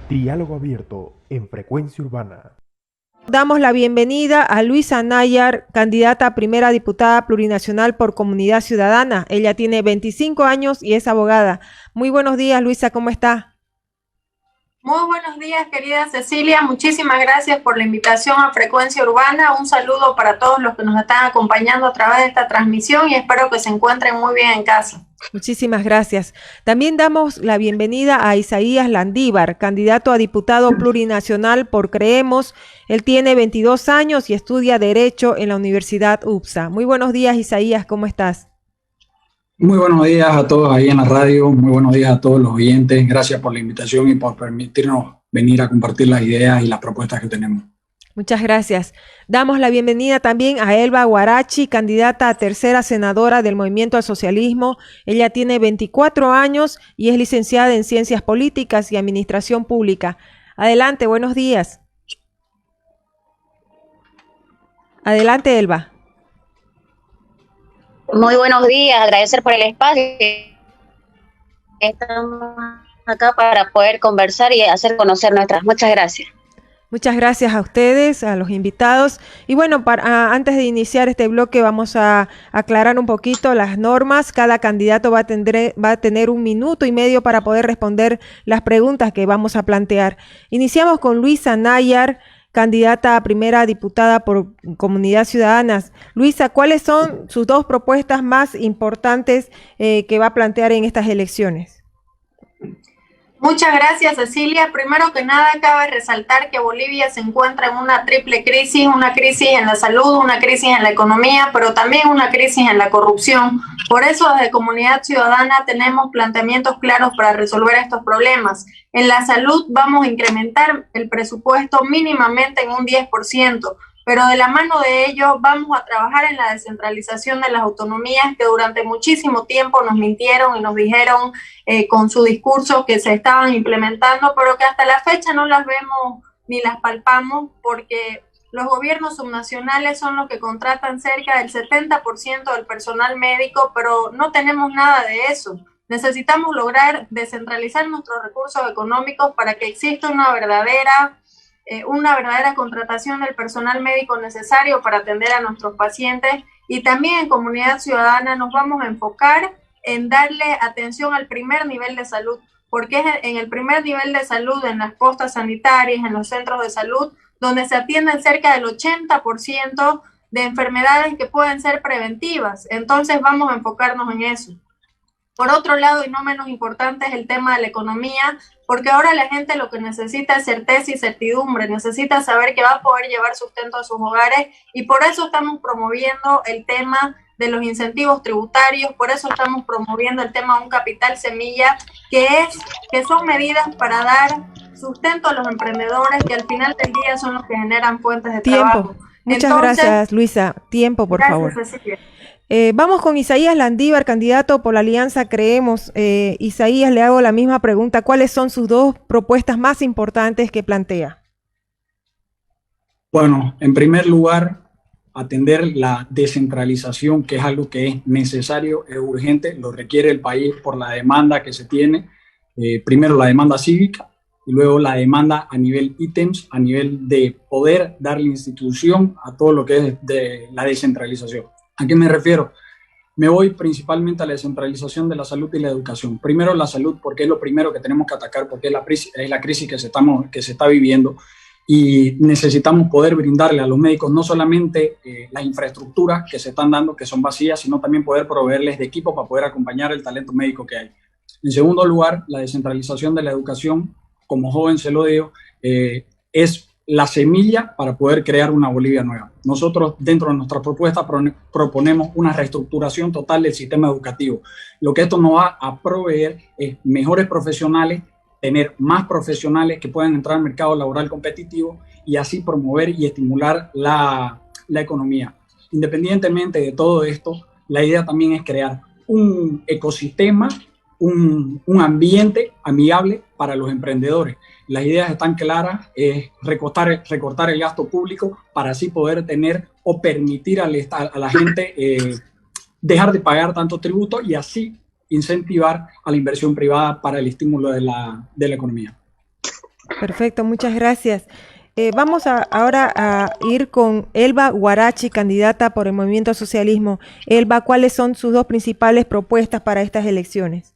Diálogo abierto en Frecuencia Urbana. Damos la bienvenida a Luisa Nayar, candidata a primera diputada plurinacional por Comunidad Ciudadana. Ella tiene 25 años y es abogada. Muy buenos días, Luisa, ¿cómo está? Muy buenos días, querida Cecilia. Muchísimas gracias por la invitación a Frecuencia Urbana. Un saludo para todos los que nos están acompañando a través de esta transmisión y espero que se encuentren muy bien en casa. Muchísimas gracias. También damos la bienvenida a Isaías Landívar, candidato a diputado plurinacional por Creemos. Él tiene 22 años y estudia Derecho en la Universidad UPSA. Muy buenos días, Isaías, ¿cómo estás? Muy buenos días a todos ahí en la radio, muy buenos días a todos los oyentes. Gracias por la invitación y por permitirnos venir a compartir las ideas y las propuestas que tenemos. Muchas gracias. Damos la bienvenida también a Elba Guarachi, candidata a tercera senadora del Movimiento al Socialismo. Ella tiene 24 años y es licenciada en Ciencias Políticas y Administración Pública. Adelante, buenos días. Adelante, Elba. Muy buenos días, agradecer por el espacio. Estamos acá para poder conversar y hacer conocer nuestras. Muchas gracias. Muchas gracias a ustedes, a los invitados. Y bueno, antes de iniciar este bloque vamos a aclarar un poquito las normas. Cada candidato va a tener 1 minuto y medio para poder responder las preguntas que vamos a plantear. Iniciamos con Luisa Nayar, candidata a primera diputada por Comunidad Ciudadana. Luisa, ¿cuáles son sus 2 propuestas más importantes que va a plantear en estas elecciones? Muchas gracias, Cecilia. Primero que nada, cabe resaltar que Bolivia se encuentra en una triple crisis, una crisis en la salud, una crisis en la economía, pero también una crisis en la corrupción. Por eso, desde Comunidad Ciudadana tenemos planteamientos claros para resolver estos problemas. En la salud vamos a incrementar el presupuesto mínimamente en un 10%, pero de la mano de ello vamos a trabajar en la descentralización de las autonomías que durante muchísimo tiempo nos mintieron y nos dijeron con su discurso que se estaban implementando, pero que hasta la fecha no las vemos ni las palpamos porque los gobiernos subnacionales son los que contratan cerca del 70% del personal médico, pero no tenemos nada de eso. Necesitamos lograr descentralizar nuestros recursos económicos para que exista una verdadera contratación del personal médico necesario para atender a nuestros pacientes. Y también en Comunidad Ciudadana nos vamos a enfocar en darle atención al primer nivel de salud, porque es en el primer nivel de salud, en las postas sanitarias, en los centros de salud, donde se atienden cerca del 80% de enfermedades que pueden ser preventivas. Entonces vamos a enfocarnos en eso. Por otro lado, y no menos importante, es el tema de la economía, porque ahora la gente lo que necesita es certeza y certidumbre, necesita saber que va a poder llevar sustento a sus hogares, y por eso estamos promoviendo el tema de los incentivos tributarios, por eso estamos promoviendo el tema de un capital semilla, que son medidas para dar sustento a los emprendedores, que al final del día son los que generan fuentes de trabajo. Muchas gracias, Luisa. Tiempo, por favor. Cecilia. Vamos con Isaías Landívar, candidato por la Alianza Creemos. Isaías, le hago la misma pregunta. ¿Cuáles son sus 2 propuestas más importantes que plantea? Bueno, en primer lugar, atender la descentralización, que es algo que es necesario, es urgente, lo requiere el país por la demanda que se tiene. Primero la demanda cívica y luego la demanda a nivel ítems, a nivel de poder darle institución a todo lo que es de la descentralización. ¿A qué me refiero? Me voy principalmente a la descentralización de la salud y la educación. Primero la salud, porque es lo primero que tenemos que atacar, porque es la crisis que se está viviendo, y necesitamos poder brindarle a los médicos no solamente las infraestructuras que se están dando, que son vacías, sino también poder proveerles de equipo para poder acompañar el talento médico que hay. En segundo lugar, la descentralización de la educación, como joven se lo digo, es la semilla para poder crear una Bolivia nueva. Nosotros, dentro de nuestra propuesta, proponemos una reestructuración total del sistema educativo. Lo que esto nos va a proveer es mejores profesionales, tener más profesionales que puedan entrar al mercado laboral competitivo y así promover y estimular la economía. Independientemente de todo esto, la idea también es crear un ecosistema, un ambiente amigable para los emprendedores. Las ideas están claras, es recortar el gasto público para así poder tener o permitir a la gente dejar de pagar tanto tributo y así incentivar a la inversión privada para el estímulo de la economía. Perfecto, muchas gracias. Vamos ahora a ir con Elba Huarachi, candidata por el Movimiento al Socialismo. Elba, ¿cuáles son sus dos principales propuestas para estas elecciones?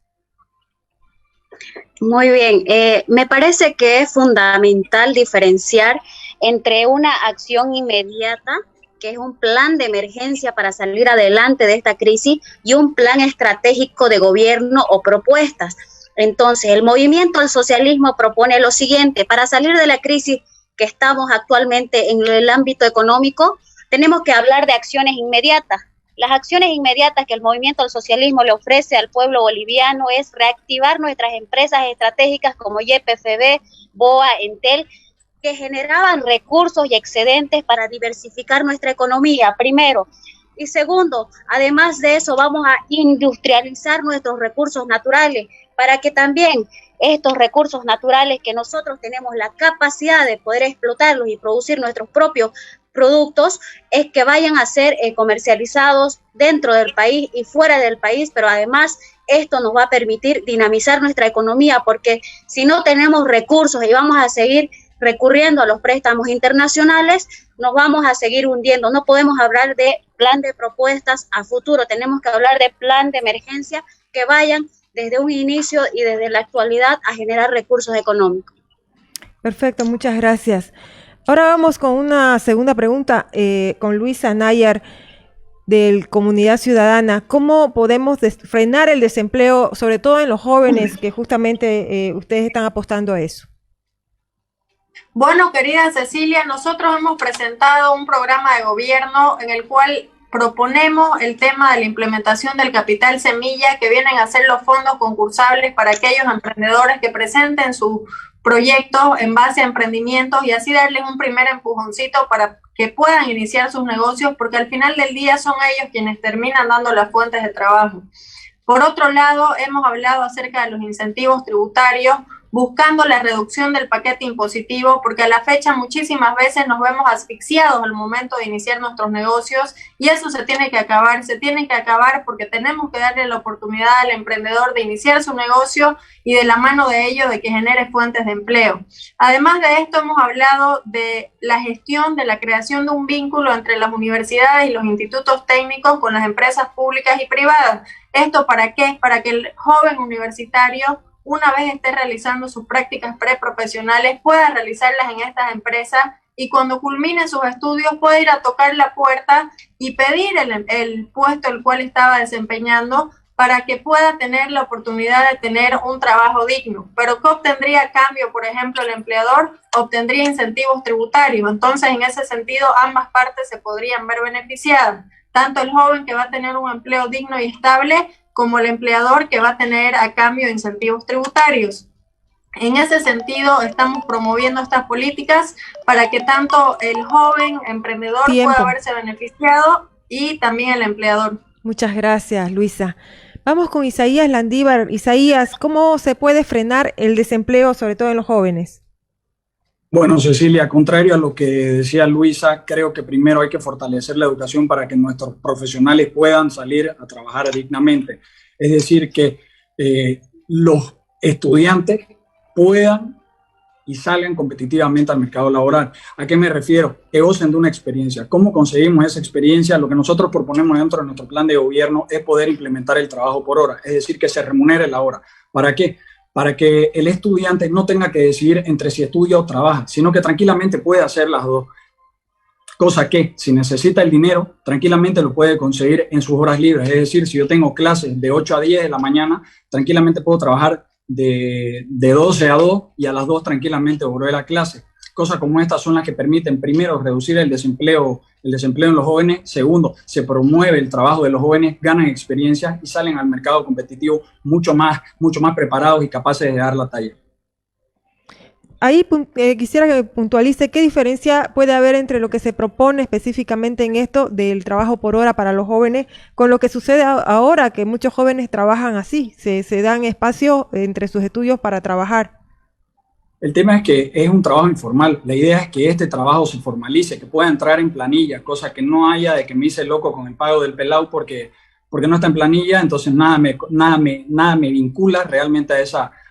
Muy bien, me parece que es fundamental diferenciar entre una acción inmediata, que es un plan de emergencia para salir adelante de esta crisis, y un plan estratégico de gobierno o propuestas. Entonces, el Movimiento al Socialismo propone lo siguiente: para salir de la crisis que estamos actualmente en el ámbito económico, tenemos que hablar de acciones inmediatas. Las acciones inmediatas que el Movimiento al Socialismo le ofrece al pueblo boliviano es reactivar nuestras empresas estratégicas como YPFB, BOA, Entel, que generaban recursos y excedentes para diversificar nuestra economía, primero. Y segundo, además de eso, vamos a industrializar nuestros recursos naturales para que también estos recursos naturales que nosotros tenemos la capacidad de poder explotarlos y producir nuestros propios productos, es que vayan a ser comercializados dentro del país y fuera del país, pero además esto nos va a permitir dinamizar nuestra economía, porque si no tenemos recursos y vamos a seguir recurriendo a los préstamos internacionales, nos vamos a seguir hundiendo. No podemos hablar de plan de propuestas a futuro, tenemos que hablar de plan de emergencia que vayan desde un inicio y desde la actualidad a generar recursos económicos. Perfecto, muchas gracias. Ahora vamos con una segunda pregunta con Luisa Nayar del Comunidad Ciudadana. ¿Cómo podemos frenar el desempleo, sobre todo en los jóvenes, que justamente ustedes están apostando a eso? Bueno, querida Cecilia, nosotros hemos presentado un programa de gobierno en el cual proponemos el tema de la implementación del capital semilla, que vienen a ser los fondos concursables para aquellos emprendedores que presenten sus proyectos en base a emprendimientos y así darles un primer empujoncito para que puedan iniciar sus negocios, porque al final del día son ellos quienes terminan dando las fuentes de trabajo. Por otro lado, hemos hablado acerca de los incentivos tributarios, buscando la reducción del paquete impositivo, porque a la fecha muchísimas veces nos vemos asfixiados al momento de iniciar nuestros negocios y eso se tiene que acabar porque tenemos que darle la oportunidad al emprendedor de iniciar su negocio y de la mano de ello de que genere fuentes de empleo. Además de esto, hemos hablado de la gestión de la creación de un vínculo entre las universidades y los institutos técnicos con las empresas públicas y privadas. ¿Esto para qué? Para que el joven universitario, una vez esté realizando sus prácticas preprofesionales, pueda realizarlas en estas empresas y cuando culmine sus estudios pueda ir a tocar la puerta y pedir el puesto el cual estaba desempeñando para que pueda tener la oportunidad de tener un trabajo digno. Pero ¿qué obtendría a cambio? Por ejemplo, el empleador obtendría incentivos tributarios. Entonces, en ese sentido, ambas partes se podrían ver beneficiadas. Tanto el joven que va a tener un empleo digno y estable, como el empleador que va a tener a cambio incentivos tributarios. En ese sentido, estamos promoviendo estas políticas para que tanto el joven emprendedor pueda verse beneficiado y también el empleador. Muchas gracias, Luisa. Vamos con Isaías Landívar. Isaías, ¿cómo se puede frenar el desempleo, sobre todo en los jóvenes? Bueno, Cecilia, contrario a lo que decía Luisa, creo que primero hay que fortalecer la educación para que nuestros profesionales puedan salir a trabajar dignamente. Es decir, que los estudiantes puedan y salgan competitivamente al mercado laboral. ¿A qué me refiero? Que gocen de una experiencia. ¿Cómo conseguimos esa experiencia? Lo que nosotros proponemos dentro de nuestro plan de gobierno es poder implementar el trabajo por hora, es decir, que se remunere la hora. ¿Para qué? Para que el estudiante no tenga que decidir entre si estudia o trabaja, sino que tranquilamente puede hacer las dos. Cosa que, si necesita el dinero, tranquilamente lo puede conseguir en sus horas libres. Es decir, si yo tengo clases de 8 a 10 de la mañana, tranquilamente puedo trabajar de 12 a 2 y a las 2 tranquilamente volver a clase. Cosas como estas son las que permiten, primero, reducir el desempleo en los jóvenes. Segundo, se promueve el trabajo de los jóvenes, ganan experiencia y salen al mercado competitivo mucho más preparados y capaces de dar la talla. Ahí quisiera que puntualice qué diferencia puede haber entre lo que se propone específicamente en esto del trabajo por hora para los jóvenes con lo que sucede ahora, que muchos jóvenes trabajan así, se dan espacio entre sus estudios para trabajar. El tema es que es un trabajo informal. La idea es que este trabajo se formalice, que pueda entrar en planilla, cosa que no haya de que me hice loco con el pago del pelado porque no está en planilla, entonces nada me vincula realmente a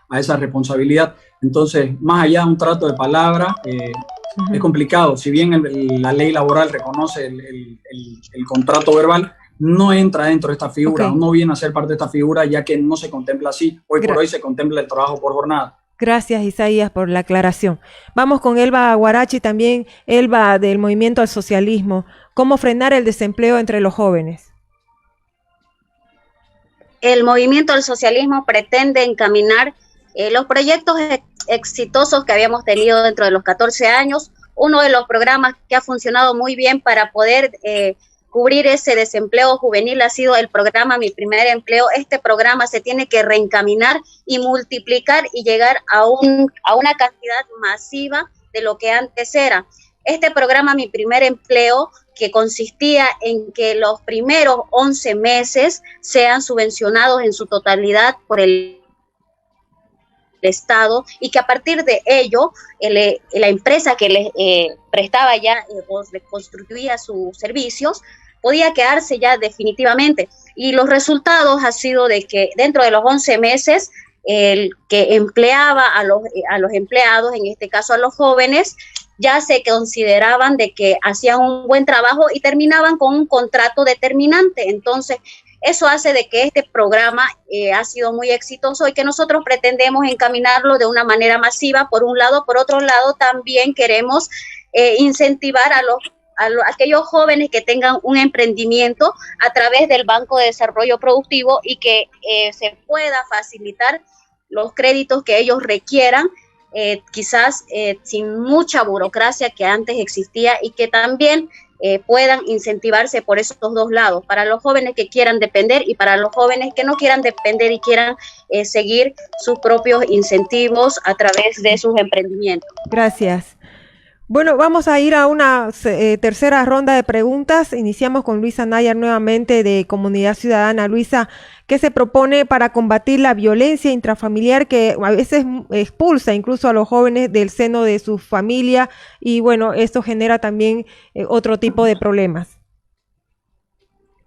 a esa responsabilidad. Entonces, más allá de un trato de palabra, es complicado. Si bien la ley laboral reconoce el contrato verbal, no entra dentro de esta figura, no viene a ser parte de esta figura, ya que no se contempla así. Hoy por hoy se contempla el trabajo por jornada. Gracias, Isaías, por la aclaración. Vamos con Elba Guarachi, también Elba del Movimiento al Socialismo. ¿Cómo frenar el desempleo entre los jóvenes? El Movimiento al Socialismo pretende encaminar los proyectos exitosos que habíamos tenido dentro de los 14 años. Uno de los programas que ha funcionado muy bien para poder cubrir ese desempleo juvenil ha sido el programa Mi Primer Empleo. Este programa se tiene que reencaminar y multiplicar y llegar a una cantidad masiva de lo que antes era. Este programa Mi Primer Empleo, que consistía en que los primeros 11 meses sean subvencionados en su totalidad por el Estado, y que a partir de ello la empresa que les prestaba ya o les construía sus servicios podía quedarse ya definitivamente. Y los resultados ha sido de que dentro de los 11 meses el que empleaba a los empleados, en este caso a los jóvenes, ya se consideraban de que hacían un buen trabajo y terminaban con un contrato determinante. Entonces, eso hace de que este programa ha sido muy exitoso y que nosotros pretendemos encaminarlo de una manera masiva, por un lado. Por otro lado, también queremos incentivar a aquellos jóvenes que tengan un emprendimiento a través del Banco de Desarrollo Productivo y que se pueda facilitar los créditos que ellos requieran, quizás sin mucha burocracia que antes existía, y que también puedan incentivarse por esos dos lados, para los jóvenes que quieran depender y para los jóvenes que no quieran depender y quieran seguir sus propios incentivos a través de sus emprendimientos. Gracias. Bueno, vamos a ir a una tercera ronda de preguntas. Iniciamos con Luisa Nayar nuevamente de Comunidad Ciudadana. Luisa, ¿qué se propone para combatir la violencia intrafamiliar que a veces expulsa incluso a los jóvenes del seno de su familia? Y bueno, esto genera también otro tipo de problemas.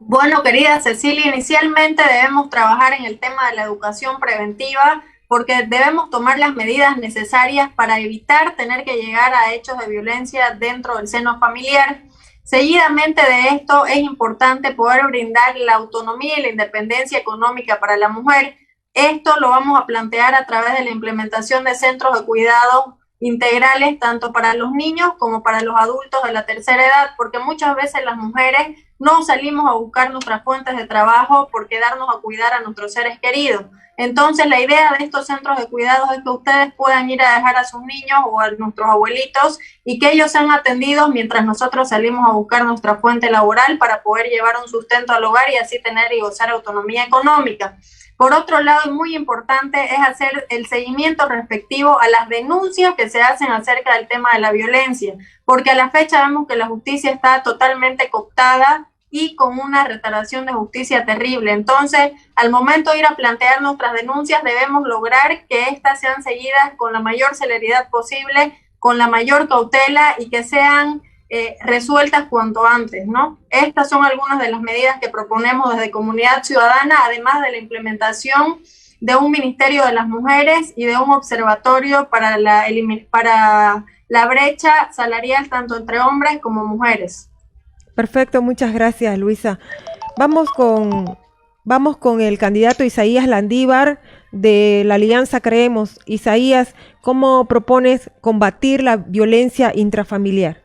Bueno, querida Cecilia, inicialmente debemos trabajar en el tema de la educación preventiva, porque debemos tomar las medidas necesarias para evitar tener que llegar a hechos de violencia dentro del seno familiar. Seguidamente de esto, es importante poder brindar la autonomía y la independencia económica para la mujer. Esto lo vamos a plantear a través de la implementación de centros de cuidado integrales, tanto para los niños como para los adultos de la tercera edad, porque muchas veces las mujeres no salimos a buscar nuestras fuentes de trabajo por quedarnos a cuidar a nuestros seres queridos. Entonces, la idea de estos centros de cuidados es que ustedes puedan ir a dejar a sus niños o a nuestros abuelitos y que ellos sean atendidos mientras nosotros salimos a buscar nuestra fuente laboral para poder llevar un sustento al hogar y así tener y gozar autonomía económica. Por otro lado, y muy importante, es hacer el seguimiento respectivo a las denuncias que se hacen acerca del tema de la violencia, porque a la fecha vemos que la justicia está totalmente cooptada y con una retardación de justicia terrible. Entonces, al momento de ir a plantear nuestras denuncias, debemos lograr que éstas sean seguidas con la mayor celeridad posible, con la mayor cautela y que sean resueltas cuanto antes, ¿no? Estas son algunas de las medidas que proponemos desde Comunidad Ciudadana, además de la implementación de un Ministerio de las Mujeres y de un observatorio para la brecha salarial tanto entre hombres como mujeres. Perfecto, muchas gracias, Luisa. Vamos con el candidato Isaías Landívar de la Alianza Creemos. Isaías, ¿cómo propones combatir la violencia intrafamiliar?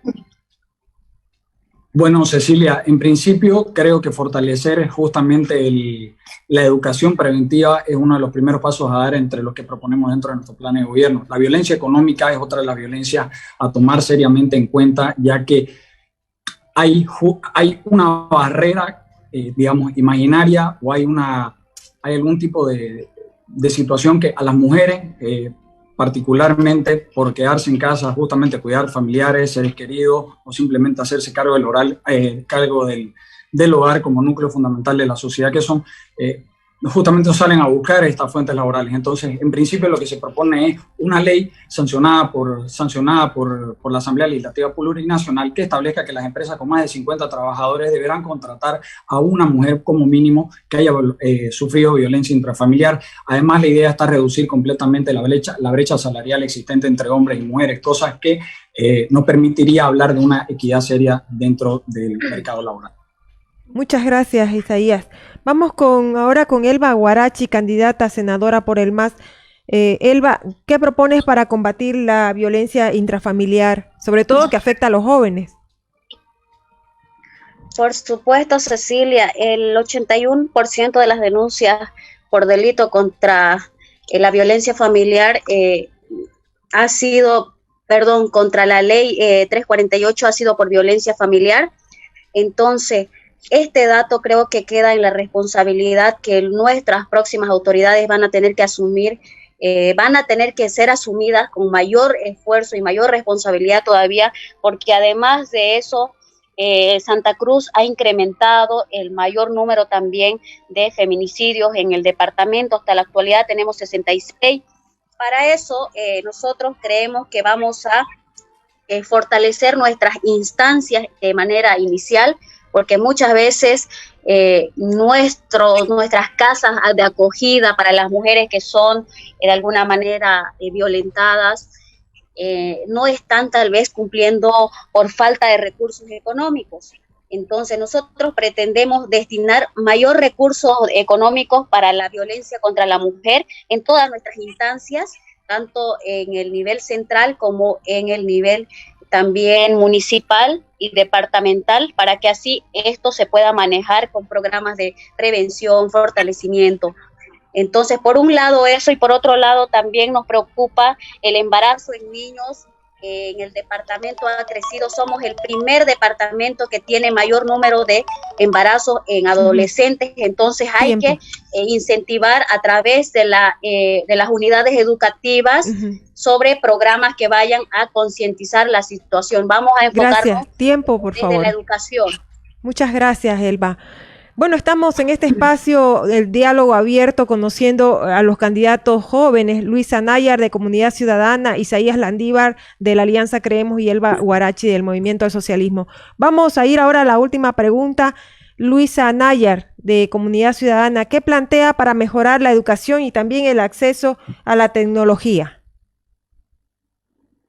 Bueno, Cecilia, en principio creo que fortalecer justamente la educación preventiva es uno de los primeros pasos a dar entre los que proponemos dentro de nuestro plan de gobierno. La violencia económica es otra de las violencias a tomar seriamente en cuenta, ya que hay una barrera, digamos, imaginaria, o hay algún tipo de situación que a las mujeres, particularmente por quedarse en casa, justamente cuidar familiares, seres queridos, o simplemente hacerse cargo del hogar como núcleo fundamental de la sociedad que son, justamente salen a buscar estas fuentes laborales. Entonces, en principio lo que se propone es una ley sancionada por la Asamblea Legislativa Plurinacional que establezca que las empresas con más de 50 trabajadores deberán contratar a una mujer como mínimo que haya sufrido violencia intrafamiliar. Además, la idea está reducir completamente la brecha salarial existente entre hombres y mujeres, cosas que no permitiría hablar de una equidad seria dentro del mercado laboral. Muchas gracias, Isaías. Vamos ahora con Elba Huarachi, candidata a senadora por el MAS. Elba, ¿qué propones para combatir la violencia intrafamiliar, sobre todo que afecta a los jóvenes? Por supuesto, Cecilia, el 81% de las denuncias por delito contra la violencia familiar contra la ley 348 ha sido por violencia familiar. Entonces, este dato creo que queda en la responsabilidad que nuestras próximas autoridades van a tener que asumir, van a tener que ser asumidas con mayor esfuerzo y mayor responsabilidad todavía, porque además de eso, Santa Cruz ha incrementado el mayor número también de feminicidios en el departamento. Hasta la actualidad tenemos 66. Para eso, nosotros creemos que vamos a fortalecer nuestras instancias de manera inicial, porque muchas veces nuestras casas de acogida para las mujeres que son de alguna manera violentadas no están tal vez cumpliendo por falta de recursos económicos. Entonces nosotros pretendemos destinar mayor recursos económicos para la violencia contra la mujer en todas nuestras instancias, tanto en el nivel central como en el nivel también municipal y departamental, para que así esto se pueda manejar con programas de prevención, fortalecimiento. Entonces, por un lado eso, y por otro lado también nos preocupa el embarazo en niños. En el departamento ha crecido, somos el primer departamento que tiene mayor número de embarazos en adolescentes. Entonces hay que incentivar a través de las unidades educativas sobre programas que vayan a concientizar la situación. Vamos a enfocarnos en la educación. Muchas gracias, Elba. Bueno, estamos en este espacio del diálogo abierto, conociendo a los candidatos jóvenes, Luisa Nayar de Comunidad Ciudadana, Isaías Landívar de la Alianza Creemos y Elba Huarachi del Movimiento al Socialismo. Vamos a ir ahora a la última pregunta. Luisa Nayar de Comunidad Ciudadana, ¿qué plantea para mejorar la educación y también el acceso a la tecnología?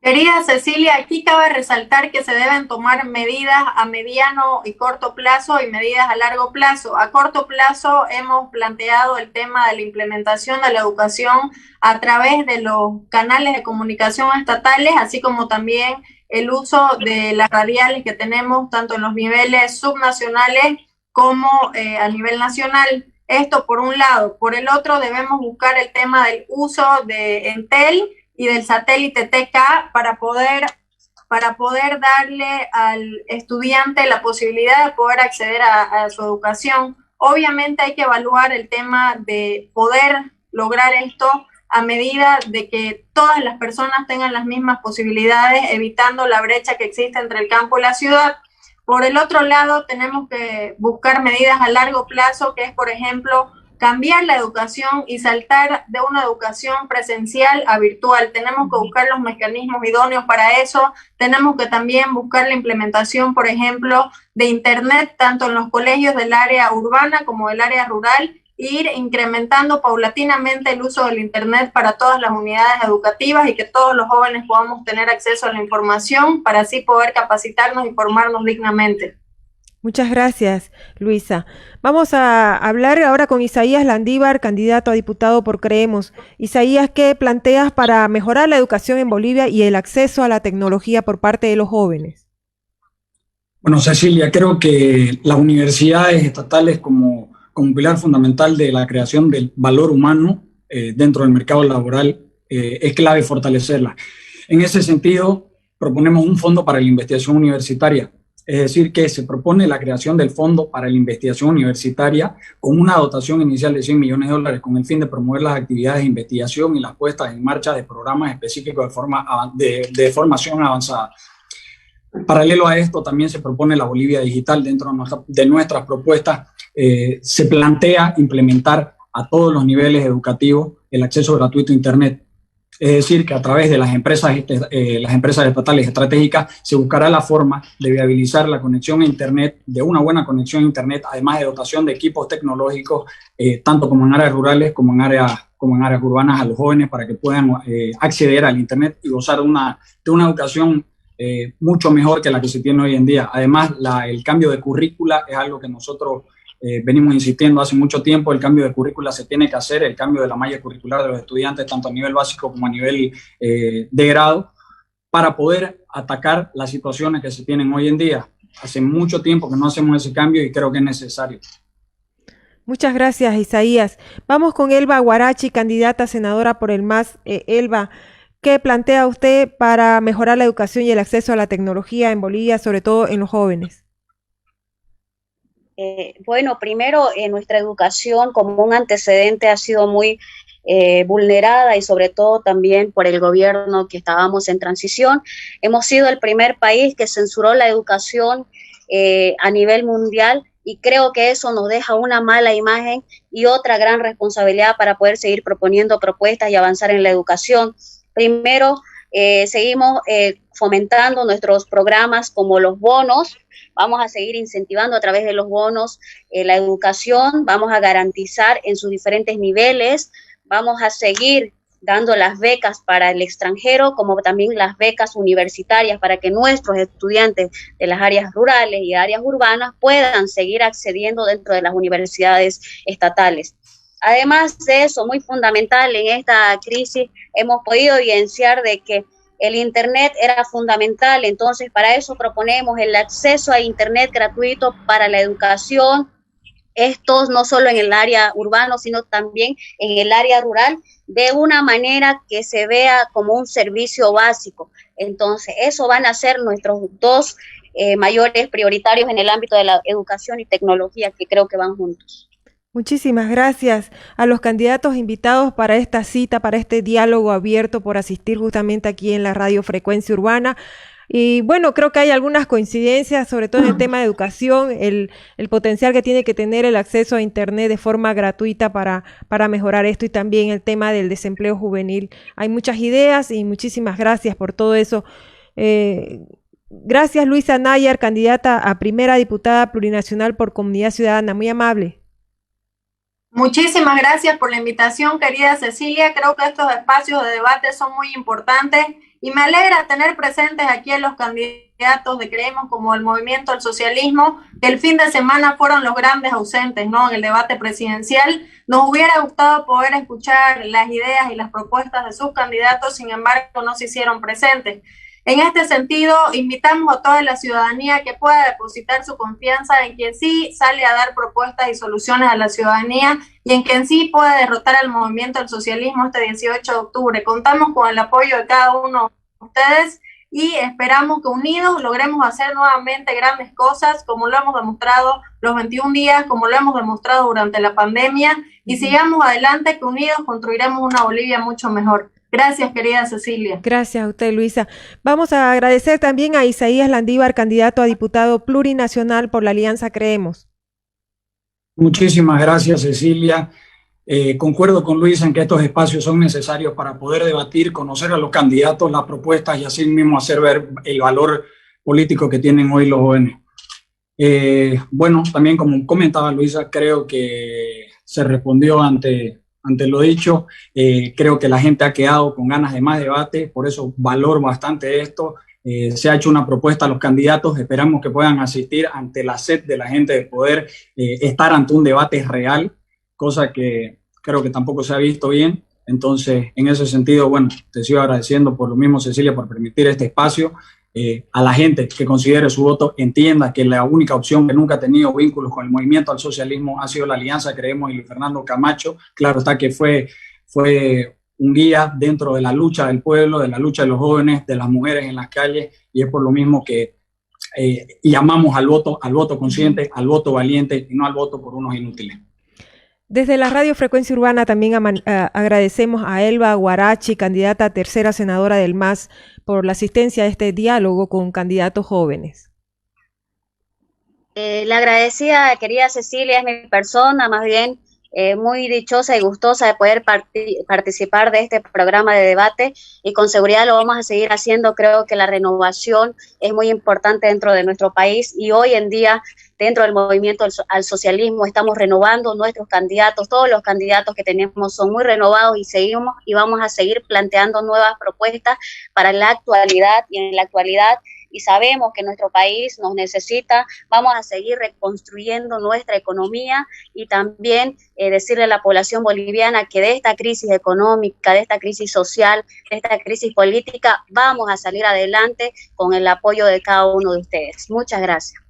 Querida Cecilia, aquí cabe resaltar que se deben tomar medidas a mediano y corto plazo y medidas a largo plazo. A corto plazo hemos planteado el tema de la implementación de la educación a través de los canales de comunicación estatales, así como también el uso de las radiales que tenemos tanto en los niveles subnacionales como a nivel nacional. Esto por un lado. Por el otro, debemos buscar el tema del uso de Entel y del satélite TK para poder darle al estudiante la posibilidad de poder acceder a su educación. Obviamente hay que evaluar el tema de poder lograr esto a medida de que todas las personas tengan las mismas posibilidades, evitando la brecha que existe entre el campo y la ciudad. Por el otro lado, tenemos que buscar medidas a largo plazo, que es, por ejemplo, cambiar la educación y saltar de una educación presencial a virtual. Tenemos que buscar los mecanismos idóneos para eso. Tenemos que también buscar la implementación, por ejemplo, de Internet, tanto en los colegios del área urbana como del área rural, e ir incrementando paulatinamente el uso del Internet para todas las unidades educativas y que todos los jóvenes podamos tener acceso a la información para así poder capacitarnos y formarnos dignamente. Muchas gracias, Luisa. Vamos a hablar ahora con Isaías Landívar, candidato a diputado por Creemos. Isaías, ¿qué planteas para mejorar la educación en Bolivia y el acceso a la tecnología por parte de los jóvenes? Bueno, Cecilia, creo que las universidades estatales como pilar fundamental de la creación del valor humano dentro del mercado laboral es clave fortalecerlas. En ese sentido, proponemos un fondo para la investigación universitaria. Es decir, que se propone la creación del Fondo para la Investigación Universitaria con una dotación inicial de $100 millones con el fin de promover las actividades de investigación y las puestas en marcha de programas específicos de formación avanzada. Paralelo a esto, también se propone la Bolivia Digital. Dentro de nuestras propuestas se plantea implementar a todos los niveles educativos el acceso gratuito a Internet. Es decir, que a través de las empresas estatales estratégicas se buscará la forma de viabilizar la conexión a Internet, de una buena conexión a Internet, además de dotación de equipos tecnológicos, tanto como en áreas rurales como en áreas urbanas, a los jóvenes para que puedan acceder al Internet y gozar de una educación mucho mejor que la que se tiene hoy en día. Además, el cambio de currícula es algo que nosotros venimos insistiendo hace mucho tiempo. El cambio de currícula se tiene que hacer, el cambio de la malla curricular de los estudiantes, tanto a nivel básico como a nivel de grado, para poder atacar las situaciones que se tienen hoy en día. Hace mucho tiempo que no hacemos ese cambio y creo que es necesario. Muchas gracias, Isaías. Vamos con Elba Guarachi, candidata a senadora por el MAS. Elba, ¿qué plantea usted para mejorar la educación y el acceso a la tecnología en Bolivia, sobre todo en los jóvenes? Bueno, primero, nuestra educación como un antecedente ha sido muy vulnerada y sobre todo también por el gobierno que estábamos en transición. Hemos sido el primer país que censuró la educación a nivel mundial y creo que eso nos deja una mala imagen y otra gran responsabilidad para poder seguir proponiendo propuestas y avanzar en la educación. Primero, seguimos fomentando nuestros programas como los bonos. Vamos a seguir incentivando a través de los bonos la educación, vamos a garantizar en sus diferentes niveles, vamos a seguir dando las becas para el extranjero, como también las becas universitarias para que nuestros estudiantes de las áreas rurales y áreas urbanas puedan seguir accediendo dentro de las universidades estatales. Además de eso, muy fundamental en esta crisis, hemos podido evidenciar de que el Internet era fundamental, entonces para eso proponemos el acceso a Internet gratuito para la educación, estos no solo en el área urbano, sino también en el área rural, de una manera que se vea como un servicio básico. Entonces, eso van a ser nuestros dos mayores prioritarios en el ámbito de la educación y tecnología, que creo que van juntos. Muchísimas gracias a los candidatos invitados para esta cita, para este diálogo abierto, por asistir justamente aquí en la Radio Frecuencia Urbana. Y bueno, creo que hay algunas coincidencias, sobre todo en el tema de educación, el potencial que tiene que tener el acceso a Internet de forma gratuita para mejorar esto, y también el tema del desempleo juvenil. Hay muchas ideas y muchísimas gracias por todo eso. Gracias, Luisa Nayar, candidata a primera diputada plurinacional por Comunidad Ciudadana. Muy amable. Muchísimas gracias por la invitación, querida Cecilia. Creo que estos espacios de debate son muy importantes y me alegra tener presentes aquí a los candidatos de Creemos como el Movimiento al Socialismo, que el fin de semana fueron los grandes ausentes, ¿no?, en el debate presidencial. Nos hubiera gustado poder escuchar las ideas y las propuestas de sus candidatos, sin embargo no se hicieron presentes. En este sentido, invitamos a toda la ciudadanía que pueda depositar su confianza en quien sí sale a dar propuestas y soluciones a la ciudadanía y en quien sí puede derrotar al movimiento del socialismo este 18 de octubre. Contamos con el apoyo de cada uno de ustedes y esperamos que unidos logremos hacer nuevamente grandes cosas, como lo hemos demostrado los 21 días, como lo hemos demostrado durante la pandemia, y sigamos adelante, que unidos construiremos una Bolivia mucho mejor. Gracias, querida Cecilia. Gracias a usted, Luisa. Vamos a agradecer también a Isaías Landívar, candidato a diputado plurinacional por la Alianza Creemos. Muchísimas gracias, Cecilia. Concuerdo con Luisa en que estos espacios son necesarios para poder debatir, conocer a los candidatos, las propuestas y así mismo hacer ver el valor político que tienen hoy los jóvenes. Bueno, también como comentaba Luisa, creo que se respondió ante lo dicho. Creo que la gente ha quedado con ganas de más debate, por eso valoro bastante esto. Se ha hecho una propuesta a los candidatos, esperamos que puedan asistir ante la sed de la gente de poder estar ante un debate real, cosa que creo que tampoco se ha visto bien. Entonces, en ese sentido, bueno, te sigo agradeciendo por lo mismo, Cecilia, por permitir este espacio. A la gente que considere su voto, entienda que la única opción que nunca ha tenido vínculos con el movimiento al socialismo ha sido la Alianza Creemos y Luis Fernando Camacho. Claro está que fue un guía dentro de la lucha del pueblo, de la lucha de los jóvenes, de las mujeres en las calles, y es por lo mismo que llamamos al voto consciente, al voto valiente y no al voto por unos inútiles. Desde la Radio Frecuencia Urbana también agradecemos a Elba Guarachi, candidata a tercera senadora del MAS, por la asistencia a este diálogo con candidatos jóvenes. La agradecida, querida Cecilia, es mi persona, más bien muy dichosa y gustosa de poder participar de este programa de debate y con seguridad lo vamos a seguir haciendo. Creo que la renovación es muy importante dentro de nuestro país y hoy en día dentro del movimiento al socialismo estamos renovando nuestros candidatos. Todos los candidatos que tenemos son muy renovados y seguimos y vamos a seguir planteando nuevas propuestas para la actualidad y en la actualidad. Y sabemos que nuestro país nos necesita, vamos a seguir reconstruyendo nuestra economía y también decirle a la población boliviana que de esta crisis económica, de esta crisis social, de esta crisis política, vamos a salir adelante con el apoyo de cada uno de ustedes. Muchas gracias.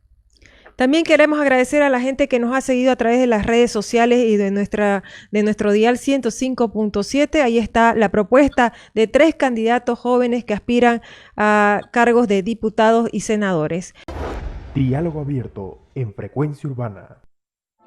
También queremos agradecer a la gente que nos ha seguido a través de las redes sociales y de nuestro dial 105.7. Ahí está la propuesta de 3 candidatos jóvenes que aspiran a cargos de diputados y senadores. Diálogo abierto en Frecuencia Urbana.